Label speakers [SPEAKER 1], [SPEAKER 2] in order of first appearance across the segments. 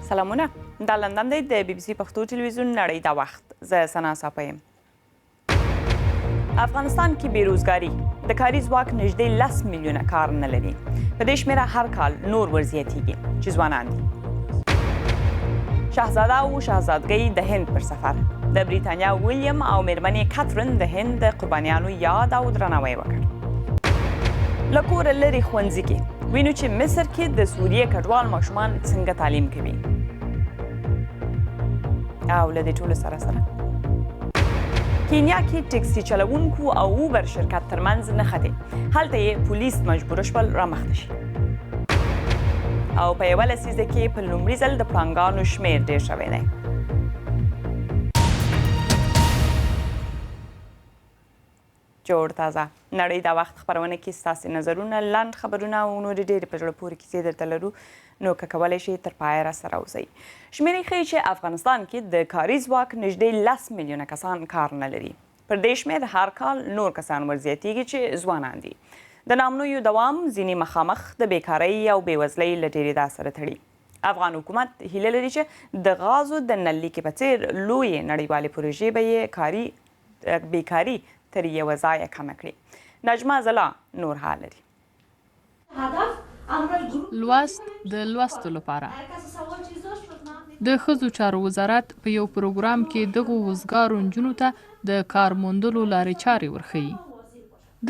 [SPEAKER 1] سلامونه دا لندن دی د بي بي سي پښتو ټلویزیون نړۍ دا وخت زه سنا صافی یم. افغانستان کې بیروزګاري د کاري ځواک نږدې 10 میلیونه کار نه لري. په دې شمېره هر کال نور ورزیاتیږي چې ځوانان دي. شاهزاده او شاهزادګۍ د هند پر سفر د بریتانیا ویلیام او میرمنې کاترین د هند د قربانیانو یاد او درناوی وکړ. له کوره لرې ښوونځي کې وینو چې مصر کې د سوریې کډوال ماشومان څنګه تعلیم کوي. او له دې ټولو سره کینیا کې ټکسي چلوونکو او اوبر شرکت ترمنځ نښتې. هلته یې پولیس مجبوره شول رامخته شي. او په یوه لسیزه کې په لومړي ځل د پړانګانو شمېر ډېر شوی دی. جوړ تازه نړۍ دا وخت خپرونه کې ستاسې نظرونه، لنډ خبرونه او نورې ډېرې په زړه پورې کیسې درته لرو، نو که کولی شئ تر پایه راسره اوسئ. شمېرې ښیي چې افغانستان کې د کاري ځواک نږدې 10 میلیونه کسان کار نه لري. پر دې شمېر هر کال نور کسان ورزیاتیږي چې ځوانان دي. د نامنویو دوام ځینې مخامخ د بیکارۍ او بېوزلۍ له ډېرېدا سره تړي. افغان حکومت هیله لري چې د غازو د نل لیکې په څېر لویې نړیوالې پروژې به یې بیکاري تر یوه ځایه کمه کړي. نجمه زلا نور حال لري.
[SPEAKER 2] لوست د لوستو لپاره د ښځو چارو وزارت په یو پروګرام کې دغو وزګارو نجونو ته د کار موندلو لارې چارې ورښیي.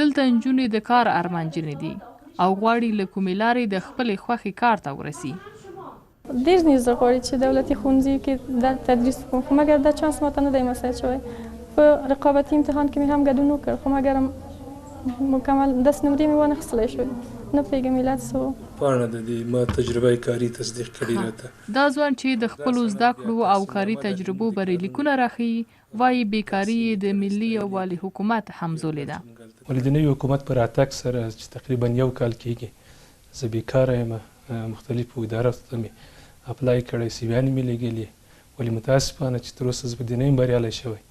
[SPEAKER 2] دلته نجونې د کار ارمانجنې دي او غواړي له کومې لارې د خپلې خوښې کار ته ورسي.
[SPEAKER 3] ډېر زه غواړي چې دولتي ښوونځي کې دا تدریس وکړم، خو مګر دا چانس ماته نه دی مساعد شوی. په رقابتي امتحان کې مې هم ګډون وکړ، خو مګر مکمل داسې نمرې مې وانه اخیستلی شوې. نه پوهېږم علت څه و.
[SPEAKER 4] پاڼه د دې ما تجربه کاري تصدیق کړې راته.
[SPEAKER 2] دا ځوان چې د خپلو زده کړو او کاري تجربو بریلیکونه راښیي، وایي بیکاري د ملي یووالي حکومت همزولې ده.
[SPEAKER 4] ولې د نوي حکومت په راتګ سره چې تقریبا یو کال کېږي زه بیکاره یم. مختلفو ادارو ته مې اپلای کړی، سیویانې مې لېږلي، ولې متاسفانه چې تر اوسه زه په دې نه یم بریالی شوی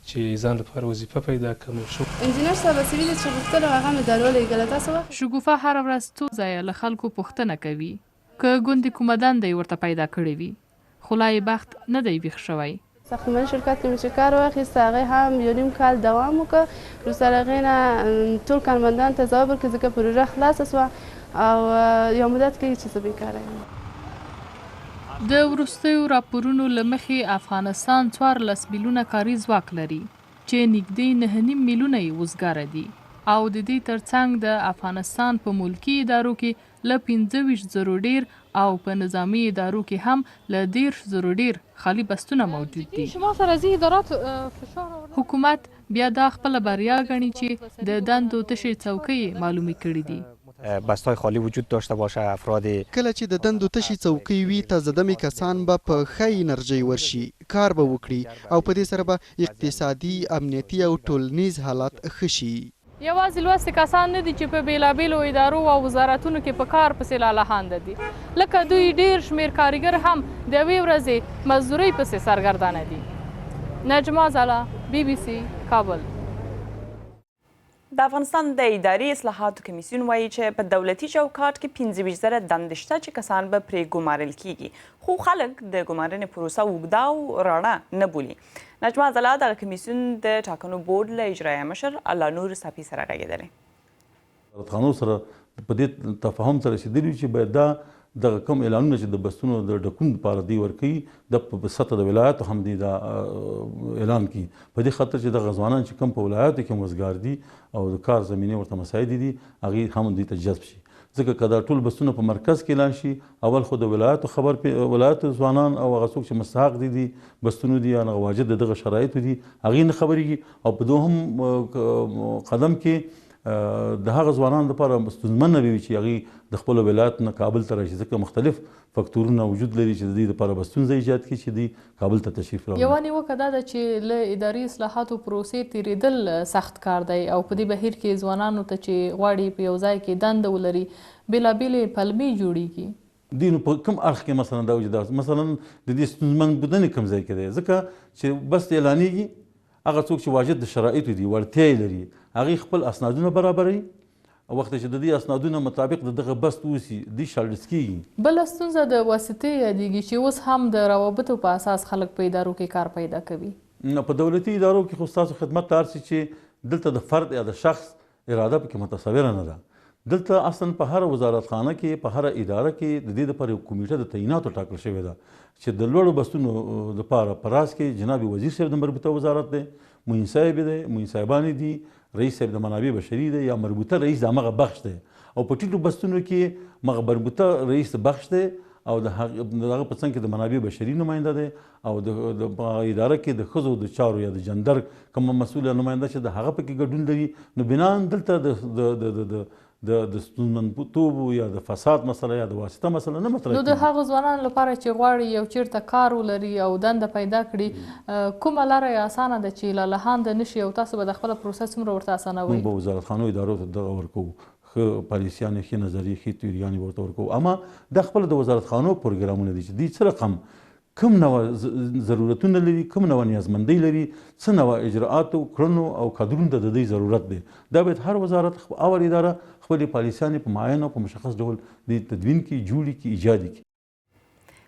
[SPEAKER 4] چې ځان لپاره وظیفه پیدا کړم.
[SPEAKER 5] انجینر صاحب سیویل چې غوښتل هغه مې درولېږله. تاسو وخت
[SPEAKER 2] شګوفه هره ورځ څو ځایه له خلکو پوښتنه کوي که ګوندې کومه دنده یې ورته پیدا کړې وي، خو لا یې بخت نه دی ویښ شوی.
[SPEAKER 5] ساختماني شرکت کې مې چې کار واخیست، هغې هم 1.5 کال دوام وکړ. وروسته له هغې نه ټول کارمندانو ته ځواب ورکړ ځکه پروژه خلاصه شوه او یو مدت کې چې زه بیکاره یم.
[SPEAKER 2] د وروستیو راپورونو له مخې افغانستان 14 میلیونه کاري ځواک لري چې نږدې 9.5 میلیونه یې وزګاره دي او د دې ترڅنګ د افغانستان په ملکي ادارو کې له 25,000 ډیر او په نظامی ادارو کې هم له 10,000 ډیر خالی بستونه موجود دي. حکومت بیا دا خپله بریا ګڼي چې د دندو تشې څوکۍ معلومې کړي دي.
[SPEAKER 6] بستای خالی وجود داشته باشه افراد
[SPEAKER 7] کله چې د دندو تشې څوکۍ وي تازه دمې کسان به په ښه انرژۍ ورشي، کار به وکړي او په دې سره به اقتصادي، امنیتي او ټولنیز حالات ښه شي.
[SPEAKER 2] یوازې لوستي کسان نه دي چې په بیلابیلو ادارو او وزارتونو کې په کار پسې لالهانده دي، لکه دوی ډیر شمیر کارګر هم د یوې ورځې مزدورۍ پسې سرګردانه دي. نجمه زلا، بي بي سي، کابل.
[SPEAKER 1] د افغانستان د اداري اصلاحاتو کمیسیون وایي چې په دولتي چوکاټ کې 25,000 دندې شته چې کسان به پرې ګمارل کیږي، خو خلک د ګمارنې پروسه اوږده او رڼه نه بولي. نجمه زلا دغه کمیسیون د ټاکنو بورډ له اجرایه مشر الله نور صافي سره غږېدلی.
[SPEAKER 8] قانون سره په دې تفاهم سره رسېدلي چې باید دغه کوم اعلانونه چې د بستونو د ډکون لپاره دی ورکوي د په سطح د ولایاتو هم دی دا اعلان کوي، په دې خاطر چې دغه ځوانان چې کوم په ولایاتو کې وزګار دي او د کار زمینې ورته مساعدې دي هغې هم دوی ته جذب شي. ځکه که دا ټول بستونه په مرکز کې اعلان شي، اول خو د ولایاتو ځوانان او هغه څوک چې مستحق دي بستونو دي یا واجد د دغه شرایطو دي هغې نه خبرېږي، او په دوهم قدم کې د هغه ځوانانو لپاره ستونزمن نه وي چې هغوی د خپلو ولایت نه کابل ته راشي، ځکه مختلف فکتورونه وجود لري چې د دوی لپاره به ستونزه ایجاد کړي چې دوی کابل ته تشریف راوړي.
[SPEAKER 2] یوه نیوکه دا ده چې له اداري اصلاحاتو پروسې تېرېدل سخت کار دی او په دې بهیر کې ځوانانو ته چې غواړي په یو ځای کې دنده ولري بېلابېلې پلمې جوړیږي.
[SPEAKER 8] دوی نو په کوم اړخ کې مثلا دا وجود مثلا د دې ستونزمن بودنې کوم ځای کې دی، ځکه چې بس اعلانېږي هغه څوک چې واجد د شرایطو دي وړتیا یې لري هغې خپل اسنادونه برابروي وخت چې د دې اسنادونو مطابق دغه بست اوسي د شالډس کیږي.
[SPEAKER 2] بل ستونزه د واسطې یادېږي چې اوس هم د روابطو په اساس خلک په ادارو کې کار پیدا کوي.
[SPEAKER 8] په دولتي ادارو کې خو ستاسو خدمت ته هر چې دلته د فرد یا د شخص اراده پکې متصوره نه ده. دلته اصلا په هر وزارتخانه کې په هر اداره کې د دې لپاره یو کمیټه د تعیناتو ټاکل شوې ده چې د لوړو بستونو لپاره په راس کې جناب وزیر صاحب د مربوطه وزارت دی، معین صاحب دی، معین صاحبانې دي، رئیس صاحب د منابع بشري دی یا مربوطه رئیس د همغه بخش دی او په ټیټو بستونو کې مغه مربوطه رئیس بخش دی او د هغه په څنګ کې د منابع بشري نماینده دی او د اداره کې د ښځو د چارو یا د جندر کوم مسؤله نماینده چې د هغه پکې ګډون لري. نو بنان دلته د ستونزمنتوب یا د فساد مسله یا د واسطه مسله نه مطرح.
[SPEAKER 2] نو د هغو ځوانانو لپاره چې غواړي یو چیرته کار ولري او دنده پیدا کړي کومه لاره یې اسانه ده چې لالهانده نشي او تاسو به د خپله پروسه څومره ورته اسانوئ؟
[SPEAKER 8] موږ به وزارتخانو ادارو ته دغه ورکوو، ښه پالیسیانې، ښې نظریې، ښې تیوریانې به ورته ورکوو. اما دا خپله د وزارتخانو پروګرامونه دي چې دوی څه رقم کوم نوع ضرورتونه لري، کوم نوع نیازمندۍ لري، څه نوع اجراءاتو کړنو او کادرونو ته د دوی ضرورت دی. دا باید هر وزارت او اداره خپلې پالیسیانې په معین او په مشخص ډول د تدوین کړي، جوړې کړي، ایجاد کړي.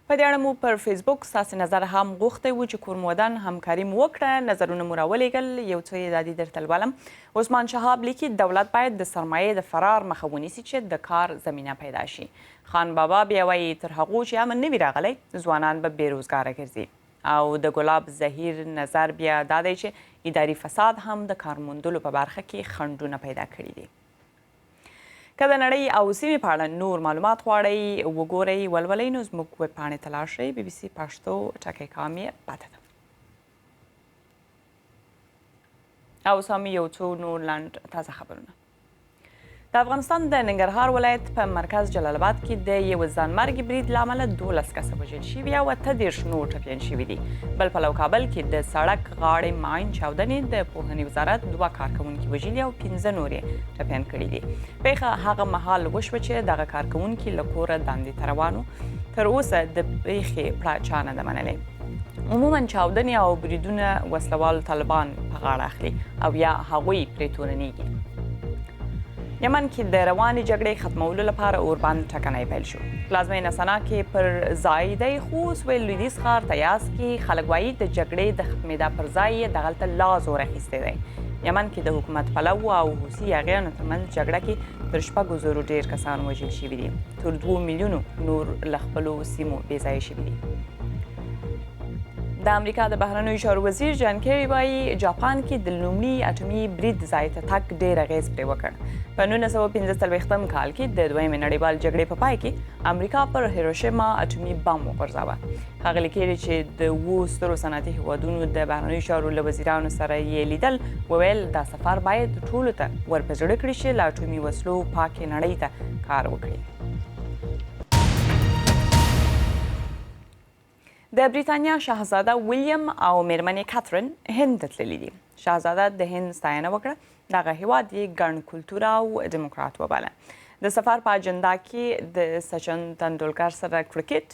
[SPEAKER 1] په دې اړه مو پر فیسبوک ستاسې نظر هم غوښتی و چې کورمودن همکاري مو وکړه، نظرونه مو راولېږل، یو څه یې دا دي درته لولم. عثمان شهاب لیکي دولت باید د سرمایې د فرار مخه ونیسي چې د کار زمینه پیدا شي. خان بابا بیا وایي تر هغو چې امن نه وي راغلی ځوانان به بېروزګاره ګرځي. او د ګلاب زهیر نظر بیا دا دی چې اداري فساد هم د کار موندلو په برخه کې خنډونه پیدا کړي دي. که د نړۍ او سیمې په اړه نور معلومات غواړئ وګورئ ولولئ نو زموږ ویب پاڼې ته لاړ شئ BBC پښتو ټکی کام یې پته ده. او سامي یو څو نور لنډ تازه خبرونه. د افغانستان د ننګرهار ولایت په مرکز جلال آباد کې د یو ځانمرګي برید له امله 12 کسه وژل شوي او 8 نور ټپیان شوي دي. بل پلو کابل کې د سړک غاړې ماین چاودنې د پوهنې وزارت 2 کارکوونکي وژلي او 15 نور یې ټپیان کړي دي. پیښه هغه مهال وشوه چې دغه کارکوونکي له کوره دندې ته روان وو. تر اوسه د پیښې پړه چا نه ده منلې. عموما چاودنې او بریدونه وسلوال طالبان په غاړه اخلي او یا هغوی پرې تورنېږي. یمن کې د روانې جګړې ختمولو لپاره اوربند ټکنی پیل شو. پلازمینه سنا کې پر ځای دی خو سویل لویدیځ ښار تیاز کې خلک وایي د جګړې د ختمېدا پر ځای یې دغلته لا زور اخیستی دی. یمن کې د حکومت پلو او حوثي یاغیانو ترمنځ جګړه کې تر 6,000 ډېر کسان وژل شوي دي. تر 2 میلیونو نور له خپلو سیمو بېځایه شوي دي. د امریکا د بهرنیو چارو وزیر جان کیری وایي جاپان کې د لومړي اټومي برید ځای ته تګ ډېر اغېز پرې وکړ. په 1945 کال کې د دویمې نړیوال جګړې په پای کې امریکا پر هیروشیما اټومي بم وغورځاوه. ښاغلي کیری چې د 7 سترو صنعتي هیوادونو د بهرنیو چارو له وزیرانو سره یې لیدل وویل دا سفر باید ټولو ته ور په زړه کړي چې له اټومي وسلو پاکې نړۍ ته کار وکړي. د بریتانیا شاهزاده ویلیام او میرمنې کاترین هند ته تللي دي. شاهزاده د هند ستاینه وکړه. دغه هیواد یې ګڼ کلتوره او ډیموکرات وباله. د سفر په اجنډا کې د سچن تندولکر سره کرکټ،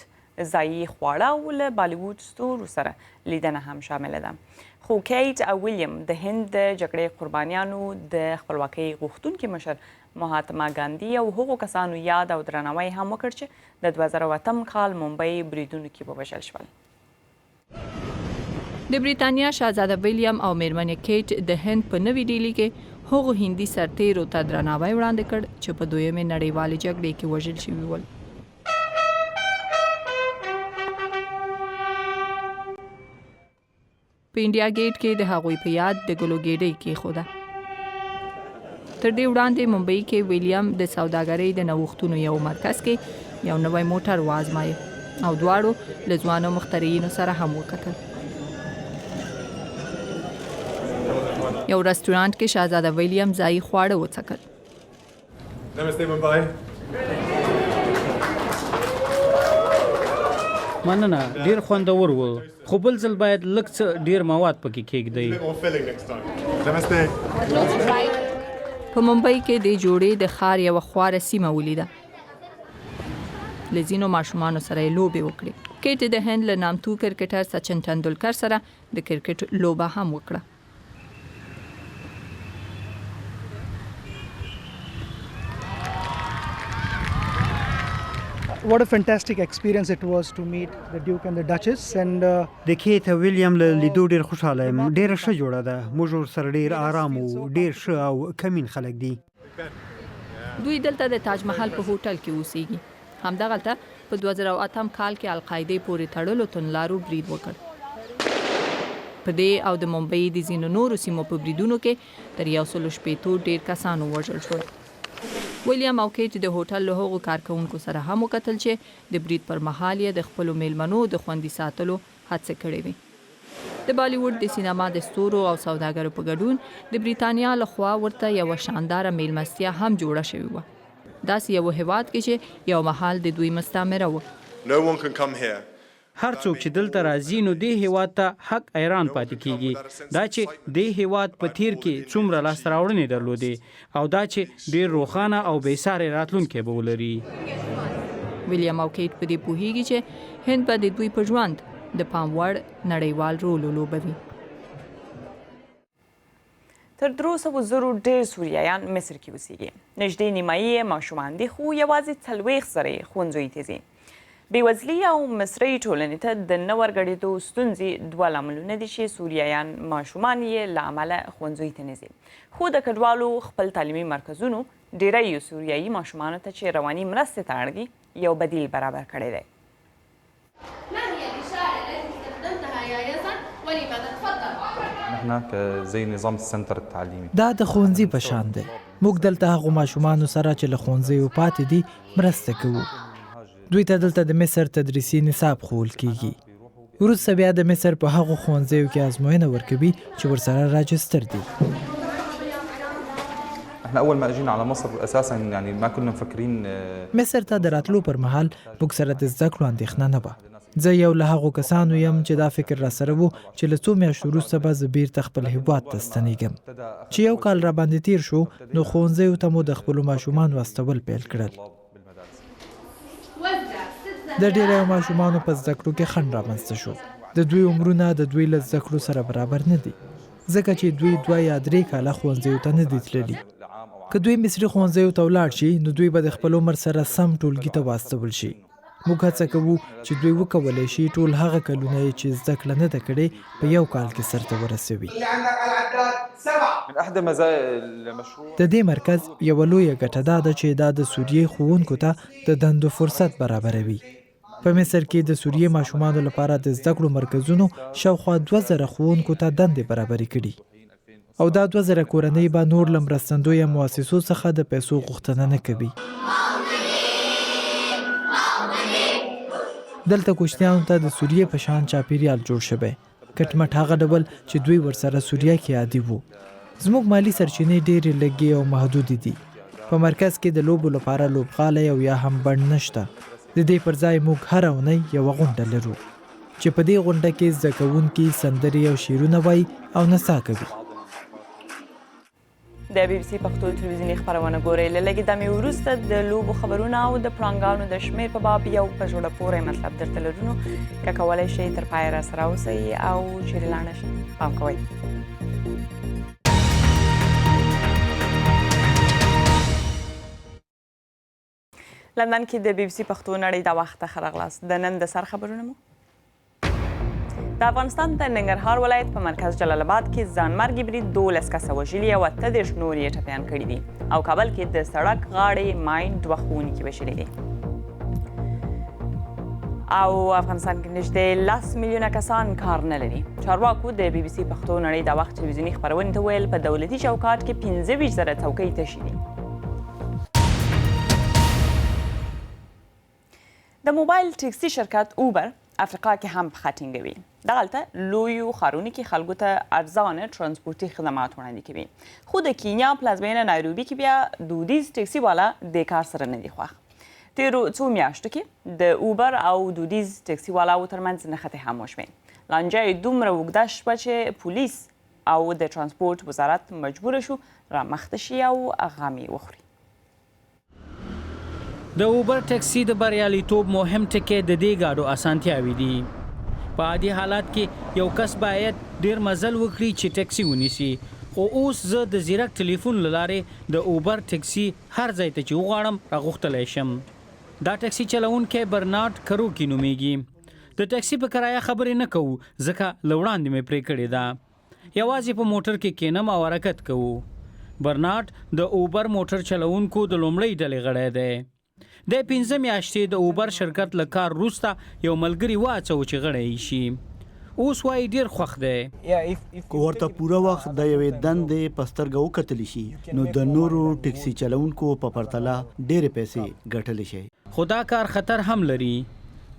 [SPEAKER 1] ځایي خواړه او له بالیووډ ستورو سره لیدنه هم شامله ده. خو کیټ او ویلیام د هند د جګړې قربانیانو د خپلواکۍ غوښتونکي مشر مهاتما ګاندي او هغو کسانو یاد او درناوی هم وکړ چې د 2008 کال ممبئی بریدونو کې ووژل شول.
[SPEAKER 9] د بریتانیا شاهزاده ویلیام او میرمنې کیټ د هند په نوې ډیلي کې هغو هندي سرتیرو ته درناوی وړاندې کړ چې په دویمې نړیوالې جګړې کې وژل شوي ول. په انډیا ګیټ کې د هغوی په یاد د ګلو ګېډۍ کېښوده. تر دې وړاندې ممبئی کې ویلیام د سوداګرۍ د نوښتونو یو مرکز کې یو نوی موټر وازمایه او دواړو له ځوانو مخترعینو سره هم وکتل. یو رستورانت کې شاهزاده ویلیام ځایي خواړه وڅکل.
[SPEAKER 10] نمسته ممبئی.
[SPEAKER 11] مننه، ډیر خوندور و، خو بل ځل باید لږ څه ډیر مواد پکې کېږدئ.
[SPEAKER 10] نمسته.
[SPEAKER 9] په ممبئی کې د جوړې د ښار یوه خواره سیمه ولیده. له ځینو ماشومانو سره یې لوبې وکړې. کیټ د هند له نامتو کرکټر سچن تندولکر سره د کرکټ لوبه هم وکړه.
[SPEAKER 12] what a fantastic experience it was to meet the Duke and the Duchess. And
[SPEAKER 11] د کیت ویلیام له لیدو ډیر خوشاله یم. ډیر ښه جوړه ده. موږ ورسره ډیر آرام وو. ډیر ښه او کمین خلک دي.
[SPEAKER 9] دوی دلته د تاج محل په هوټل کې اوسېږي. همدغلته په 2008 کال کې القاعده پورې تړلو توندلارو برید وکړ. په دې او د ممبئی د ځینو نورو سیمو په بریدونو کې تر 160 ډیر کسان ووژل شول. ویلیام او کیت د هوټل له هغو کارکونکو سره هم وکتل چې د برید پر مهال یې د خپلو میلمنو د خوندي ساتلو هڅې کړې وې. د بالیوډ د سینما د ستورو او سوداګرو په ګډون د بریتانیا لخوا ورته یوه شانداره میلمستیا هم جوړه شوې وه. داسې یو هیواد کې چې یو مهال د دوی مستعمره وه.
[SPEAKER 11] هر څوک چې دلته راځي نو دې هیواد ته حق ایران پاتې کیږي. دا چې دې هیواد په تیر کې څومره لاسته راوړنې درلودې او دا چې ډیر روښانه او بېسارې راتلونکی به ولري.
[SPEAKER 9] ویلیام او کیت په دې پوهیږي چې هند به د دوی په ژوند د پام وړ نړیوال رول ولوبوي.
[SPEAKER 1] تر 300,000 ډېر سوریایان مصر کې اوسېږي. نږدې نیمایي یې ماشومان دي خو یوازې 40 زره یې ښوونځیو ته ځي. بېوزلي او مصري ټولنې ته د نه ورګډېدو ستونزې 2 لاملونه دي چې سوریایان ماشومان یې له امله ښوونځیو ته نه ځي. خو د کډوالو خپل تعلیمي مرکزونو ډېری سوریایي ماشومانو ته چې رواني مرستې ته اړ دي یو بدیل برابر کړی دی.
[SPEAKER 13] دا د ښوونځي په شان دی. موږ دلته هغو ماشومانو سره چې له ښوونځیو پاتې دي مرسته کوو. دوی ته دلته د مصر تدریسي نصاب ښوول کیږي. وروسته بیا د مصر په هغو ښوونځیو کې ازموینه ورکوي چې ورسره راجستر دي. مصر ته د راتلو پر مهال موږ سره د زده کړو اندېښنه نه وه. زه یو له هغو کسانو یم چې دا فکر راسره و چې له څو میاشتو وروسته به زه بیرته خپل هیواد ته ستنېږم. چې یو کال راباندې تیر شو نو ښوونځیو ته مو د خپلو ماشومانو استول پیل کړل. د ډېرو ماشومانو په زده کړو کې خنډ رامنځته شو. د دوی عمرونه د دوی له زده کړو سره برابر نه دي ځکه چې دوی 2 یا 3 کاله ښوونځیو ته نه دي تللي. که دوی مصري ښوونځیو ته ولاړ شي نو دوی به د خپل عمر سره سم ټولګي ته واستول شي. موږ هڅه کوو چې دوی وکولی شي ټول هغه کلونه یې چې زده کړه نه ده کړې په یو کال کې سرته ورسوي. د دې مرکز یوه لویه ګټه دا ده چې دا د سوریې ښوونکو ته د دندو فرصت برابروي. په مصر کې د سوریې ماشومانو لپاره د زده کړو مرکزونو شاوخوا 2000 ښوونکو ته دندې برابرې کړي او دا 2000 کورنۍ به نور له مرستندویه مؤسسو څخه د پیسو غوښتنه نه کوي. دلته کوچنیانو ته د سوریې په شان چاپیریال جوړ شوی. کټمټ هغه ډول چې دوی ورسره سوریه کې عادي وو. زموږ مالی سرچینې ډېرې لږې او محدودې دي. په مرکز کې د لوبو لپاره لوبغالی او یا هم بڼ نشته. د دې پر ځای موږ هره اونۍ یوه غونډه لرو چې په دې غونډه کې زده کوونکي سندرې او شعرونه وایي او نڅا کوي.
[SPEAKER 1] د BBC پښتو تلویزیوني خپرونه ګورئ. له لږې دمې وروسته د لوبو خبرونه او د پړانګانو د شمېر په باب یو په زړه پورې مطلب درته لرو. که کولی شئ تر پایه راسره اوسئ او چیرې لاړ نه شئ. پام کوئ. لندن کې د BBC پښتو نړۍ د وخت ښه راغلاست. د نن د سر خبرونه مو د افغانستان د ننګرهار ولایت په مرکز جلال آباد کې ځانمرګي برید 12 کسه وژلي او 18 نور یې ټپیان کړي دي او کابل کې د سړک غاړې ماین 2 ښوونکي وژلي دي. او افغانستان کې نږدې 10 میلیونه کسان کار نه لري. چارواکو د BBC پښتو نړۍ د وخت تلویزیوني خپرونې ته ویل په دولتي چوکاټ کې 25,000 څوکۍ تشې دي. د موبایل ټکسي شرکت اوبر افریقا کې هم پښه ټینګوي. دغلته لویو ښارونو کې خلکو ته ارزانه ترانسپورتي خدمات وړاندې کوي. خو د کینیا پلازمینه نایروبي کې بیا دودیز ټکسي والا د کار سره نه دي خوښ. تیرو څو میاشتو کې د اوبر او دودیز ټکسي والاو ترمنځ نښتې هم وشوې. لانجه یې دومره اوږده شوه چې پولیس او د ترانسپورت وزارت مجبوره شو رامخته شي او غم یې وخوري.
[SPEAKER 11] د اوبر ټکسي د بریالیتوب مهم ټکی د دې ګاډو اسانتیاوې دي. په عادي حالات کې یو کس باید ډیر مزل وکړي چې ټکسي ونیسي، خو اوس زه د زیرک ټلیفون له لارې د اوبر ټکسي هر ځای ته چې وغواړم راغوښتلی شم. دا ټکسي چلوونکی برنارد کروکی نومیږي. د ټکسي په کرایه خبرې نه کوو ځکه له وړاندې مې پرې کړې ده. یوازې په موټر کې کینم او حرکت کوو. برنارد د اوبر موټر چلوونکو د لومړۍ ډلې غړی دی. د 15 میاشتې د اوبر شرکت له کار وروسته یو ملګري واچو چې غړی شي. اوس وایي ډېر خوښ دی.
[SPEAKER 14] که ورته پوره وخت د یوې دندې په سترګه وکتلی شي نو د نورو ټکسي چلوونکو په پرتله ډېرې پیسې ګټلی شي.
[SPEAKER 11] خو دا کار خطر هم لري.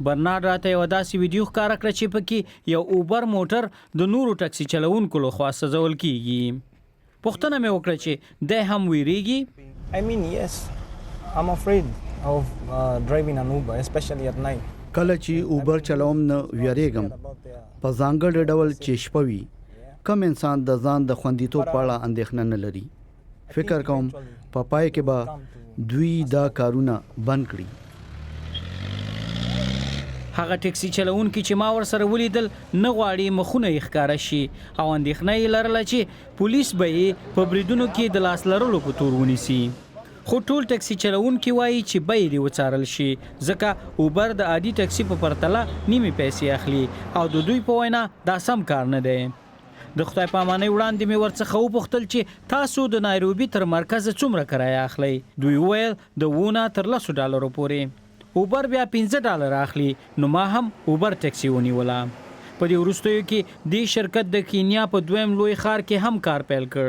[SPEAKER 11] برنارد راته یوه داسې ویډیو ښکاره کړه چې پکې یو اوبر موټر د نورو ټکسي چلوونکو لخوا سوځول کیږي. پوښتنه مې وکړه چې دی هم ویریږي.
[SPEAKER 15] I'm afraid of driving an Uber, especially at night.
[SPEAKER 14] کله چې اوبر چلوم نه ویریږم په ځانګړي ډول چې شپه وي. کم انسان د ځان د خوندیتوب په اړه اندېښنه نه لري. فکر کوم په پای کې به دوی دا کارونه بند کړي.
[SPEAKER 11] هغه ټکسي چلوونکي چې ما ورسره ولیدل نه غواړي مخونه یې ښکاره شي او اندېښنه یې لرله چې پولیس به یې په بریدونو کې د لاس لرلو په تور ونیسي. خو ټول ټکسي چلوونکي وایي چې بیې دې وڅارل شي ځکه اوبر د عادي ټکسي په پرتله نیمې پیسې اخلي او د دوی په وینا دا سم کار نه دی. د خدای په امانۍ وړاندې مې ورڅخه وپوښتل چې تاسو د نایروبي تر مرکزه څومره کرایه اخلئ؟ دوی وویل د 10 تر 10 ډالرو پورې. اوبر بیا 15 ډالر اخلي. نو ما هم اوبر ټکسي ونیوله. په دې وروستیو کې دې شرکت د کینیا په دویم لوی ښار کې هم کار پیل کړ.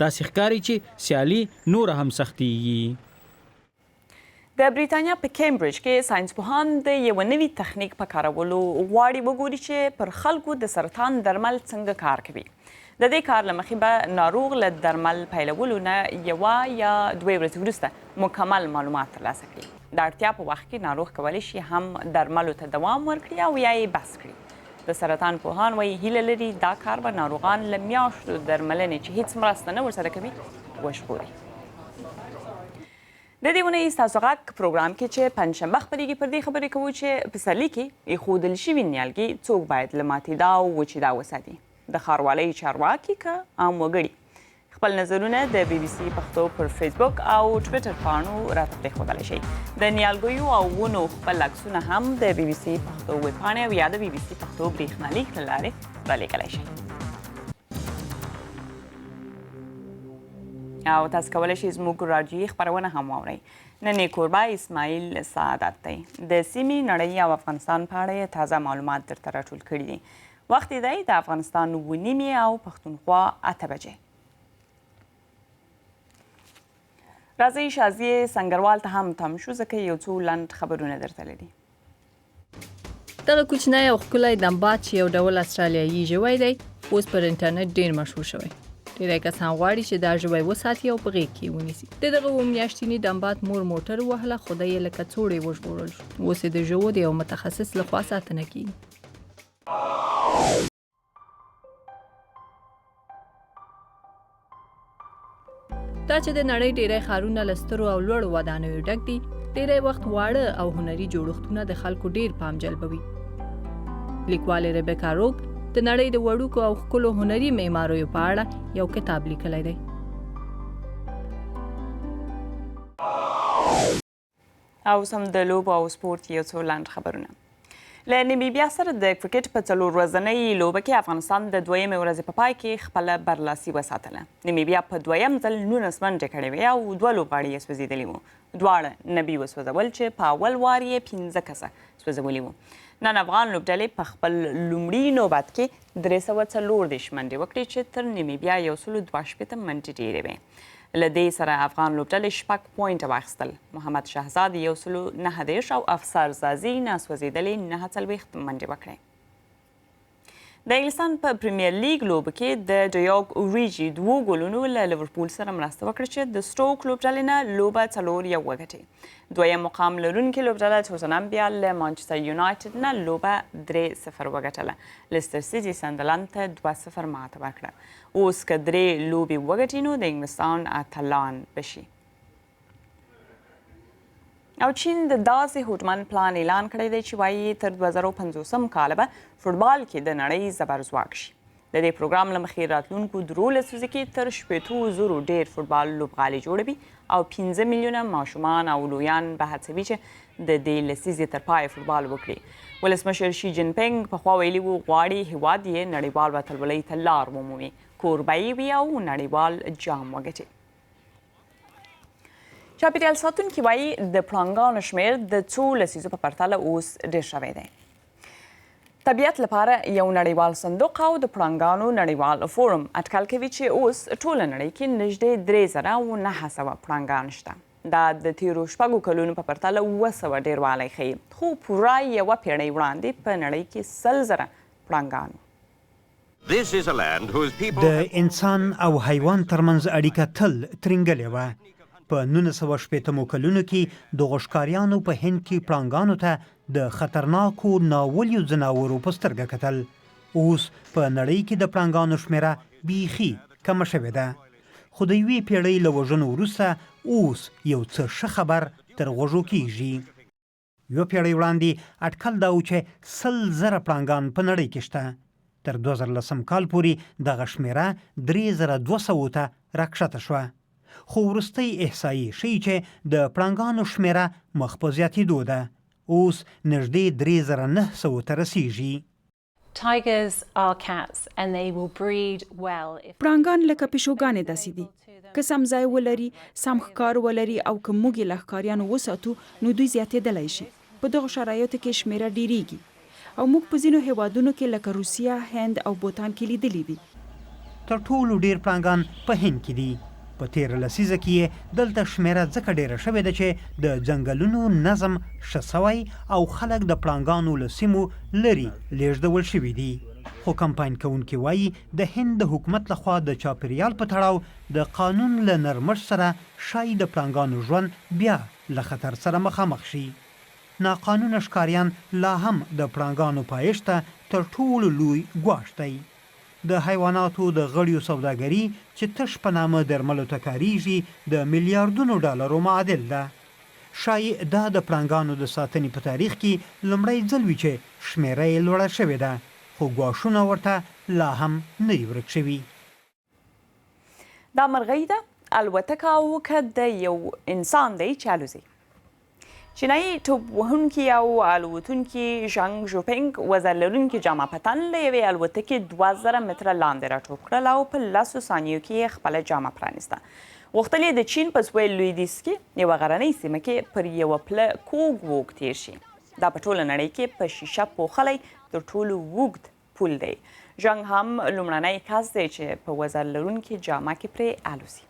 [SPEAKER 11] داسې ښکاري چې سیالي نور هم سختیږي.
[SPEAKER 1] د بریتانیا په کیمبرج کې ساینسپوهان د یو نوي تخنیک په کارولو غواړي وګوري چې پر خلکو د سرطان درمل څنګه کار کوي. د دې کار له مخې به ناروغ له درمل پیلولو نه یوه یا 2 ورځې وروسته مکمل معلومات ترلاسه کړي. د اړتیا په وخت کې ناروغ کولی شي هم درملو ته دوام ورکړي او یا یې بس کړي. د سرطان پوهان وایي هیله لري دا کار به ناروغان له میاشتو درملنې چې هیڅ مرسته نه ورسره کوي وژغوري. د دې اونۍ ستاسو غږ پروګرام کې چې پنجشنبه خپرېږي پر دې خبرې کوو چې په پسرلي کې ایښودل شوي نیالګي څوک باید له ماتېدا او وچېدا وساتي. د ښاروالۍ چارواکي که عام وګړي. خپل نظرونه د بي بي سي پښتو پر فیسبوک او ټویټر پاڼو راته پرېښودلی شئ. د نیالګیو او ونو خپل عکسونه هم د بي بي سي پښتو ویب پاڼې او یا د بي بي سي پښتو برېښنالیک له لارې رالیږلی شئ. او تاسو کولی شئ زموږ راډیویي خپرونه هم واورئ. نن یې کوربه اسماعیل سعادت دی. د سیمې، نړۍ او افغانستان په اړه یې تازه معلومات درته راټول کړي دي. وخت یې دی د افغانستان 9:30 او پښتونخوا 8 بجې. راځئ شازیې سنګروال ته هم تم شو ځکه یو څو لنډ خبرونه درته لري.
[SPEAKER 9] دغه کوچنی او ښکلی دمبات چې یو ډول استرالیایي ژوی دی اوس پر انټرنیټ ډېر مشهور شوی. ډېری کسان غواړي چې دا ژوی وساتي او په غېږ کې ونیسي. د دغه 7 میاشتني دمبات مور موټر وهله خو دی یې لکه څوړی وژغورل شو. اوس یې د ژوو د یو متخصص لخوا ساتنه کیږي. دا چې د نړۍ ډېری ښارونه له سترو او لوړو ودانیو ډک دي، ډېری وخت واړه او هنري جوړښتونه د خلکو ډېر پام جلبوي. لیکوالې ریبیکا روک د نړۍ د وړوکو او ښکلو هنري معماریو په اړه یو کتاب لیکلی دی.
[SPEAKER 1] او سم د لوبو او سپورت یو څو لنډ خبرونه. له نمیبیا سره د کرکټ په 4 ورځنۍ لوبه کې افغانستان د 2مې ورځې په پای کې خپله برلاسي وساتله. نمیبیا په 2م ځل 19 منډې کړې وې او 2 لوبغاړي یې سوځېدلي وو. دواړه نبي وسوځول چې په اول وار یې 15 کسه سوځولي وو. نن افغان لوبډلې په خپل لومړي نوبت کې 340 منډې وکړې چې تر نمیبیا 162 منډې ډېرې وې. له دې سره افغان لوبډلې 6 پوینټه واخیستل. محمد شهزاد 109 او افسر زازي ناسوځېدلې 49 منډې وکړې. د انګلستان په پریمیر لیګ لوبه کې د ډیوګ اوریجي 2 ګولونو له لیورپول سره مرسته وکړه چې د سټوک لوبډلې نه لوبه 4-1 وګټې. دویم مقام لرونکې لوبډله توتنهام بیا له مانچستر یونایټډ نه لوبه 3-0 وګټله. لیستر سیټي سندرلند ته 2-0 ماته ورکړه. اوس که 3 لوبې وګټي نو د انګلستان اتلان بشي. او چین د داسې هوډمن پلان اعلان کړی دی چې وایي تر 2050 کاله به فوټبال کې د نړۍ زبرځواک شي. د دې پروګرام له مخې راتلونکو 13 ورځو کې تر 80,000 ډېر فوټبال لوبغالي جوړوي او 15 میلیونه ماشومان او لویان به هڅوي چې د دې لسیزې تر پای فوټبال وکړي. ولسمشر شي جین پینګ پخوا ویلي وو غواړي هیواد یې نړیوال اتلولۍ ته لار ومومي، کوربه یې وي او نړیوال جام وګټي. چاپیریال ساتونکي وایي د پړانګانو شمېر د څو لسیزو په پرتله اوس ډېر شوی دی. طبیعت لپاره یو نړیوال صندوق او د پړانګانو نړیوال فورم اټکل کوي چې اوس ټوله نړۍ کې نږدې 3,900 پړانګان شته. دا د تیرو 6 کلونو په پرتله 700 ډیروالی ښیي، خو پوره یوه پیړۍ وړاندې په نړۍ کې 100,000 پړانګان.
[SPEAKER 16] د انسان او حیوان ترمنځ اړیکه تل ترینګلې وه. په 1960 کلونو کې د غوښکاریانو په هند کې پړانګانو ته د خطرناکو ناولیو ځناورو په سترګه کتل. اوس په نړۍ کې د پړانګانو شمېره بیخي کمه شوې ده. خو د یوې پیړۍ له وژنو وروسته اوس یو څه ښه خبر تر غوږو کیږي. یوه پیړۍ وړاندې اټکل دا و چې 100,000 پړانګان په نړۍ کې شته. تر 2010 کال پورې دغه شمېره 3,200 ته راکښته شوه. خو وروستۍ احصایې ښیي چې د پړانګانو شمېره مخ په زیاتېدو ده. اوس نږدې 3,900 ته رسیږي.
[SPEAKER 17] پړانګان لکه پیشوګانې داسې دي. که سم ځای ولري، سم ښکار ولري او که موږ یې له ښکاریانو وساتو نو دوی زیاتېدلی شي. په دغو شرایطو کې شمېره ډیریږي او موږ په ځینو هیوادونو کې لکه روسیه، هند او بوتان کې لیدلي دي.
[SPEAKER 16] تر ټولو ډیر پړانګان په هند کې دي. په تیره لسیزه کې یې دلته شمېره ځکه ډیره شوې ده چې د ځنګلونو نظم ښه سوی او خلک د پړانګانو له سیمو لرې لیږدول شوي دي. خو کمپاین کوونکي وایي د هند د حکومت لخوا د چاپیریال په تړاو د قانون له نرمښت سره ښایي د پړانګانو ژوند بیا له خطر سره مخامخ شي. ناقانونه ښکاریان لا هم د پړانګانو پایښت ته تر ټولو لوی ګواښ دی. د حیواناتو د غړیو سوداګري چې تش په نامه درملو ته کاریږي د میلیاردونو ډالرو معادل ده. ښایي دا د پړانګانو د ساتنې په تاریخ کې لومړی ځل وي چې شمېره یې لوړه شوې ده، خو ګواښونه ورته لا هم نه دي ورک شوي.
[SPEAKER 1] دا مرغۍ ده، الوتکه او که د یو انسان دی چې الوزي. چینایي توپ وهونکي او الوتونکي ژانګ ژوپینګ وزر لرونکي جامه په تن له یوې الوتکې 2,000 متره لاندې راټوپ کړل او په 10 ثانیو کې یې خپله جامه پرانیسته. غوښتل یې د چین په سویل لویدیځ کې یوه غرنۍ سیمه کې پر یوه پله کوږ ووږ تیر شي. دا په ټوله نړۍ کې په شیشه پوښلی تر ټولو اوږد پل دی. ژانګ هم لومړنی کس دی چې په وزر لرونکي جامه کې پرې الوزي.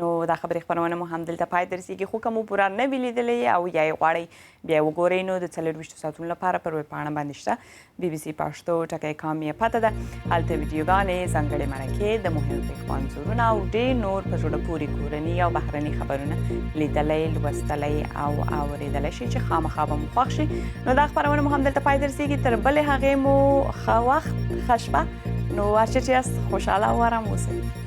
[SPEAKER 1] نو دا خبرې خپرونه مو همدلته پای ته رسیږي. خو که مو پوره نه وي لیدلی او یا یې غواړئ بیا یې وګورئ نو د 24 ساعتونو لپاره پر ویبپاڼه باندې شته. BBC پښتو ټکی.com یې پته ده. هلته ویډیوګانې، ځانګړې مرکې، د مهمو پیښو انځورونه او ډېر نور په زړه پورې کورني او بهرني خبرونه لیدلی، لوستلی او اورېدلی شئ چې خامخا به مو خوښ شي. نو دا خپرونه مو همدلته پای ته رسیږي. تر بلې هغې مو ښه وخت، ښه شپه. نو هر چېرې چې یاست خوشحاله او ارام اوسئ.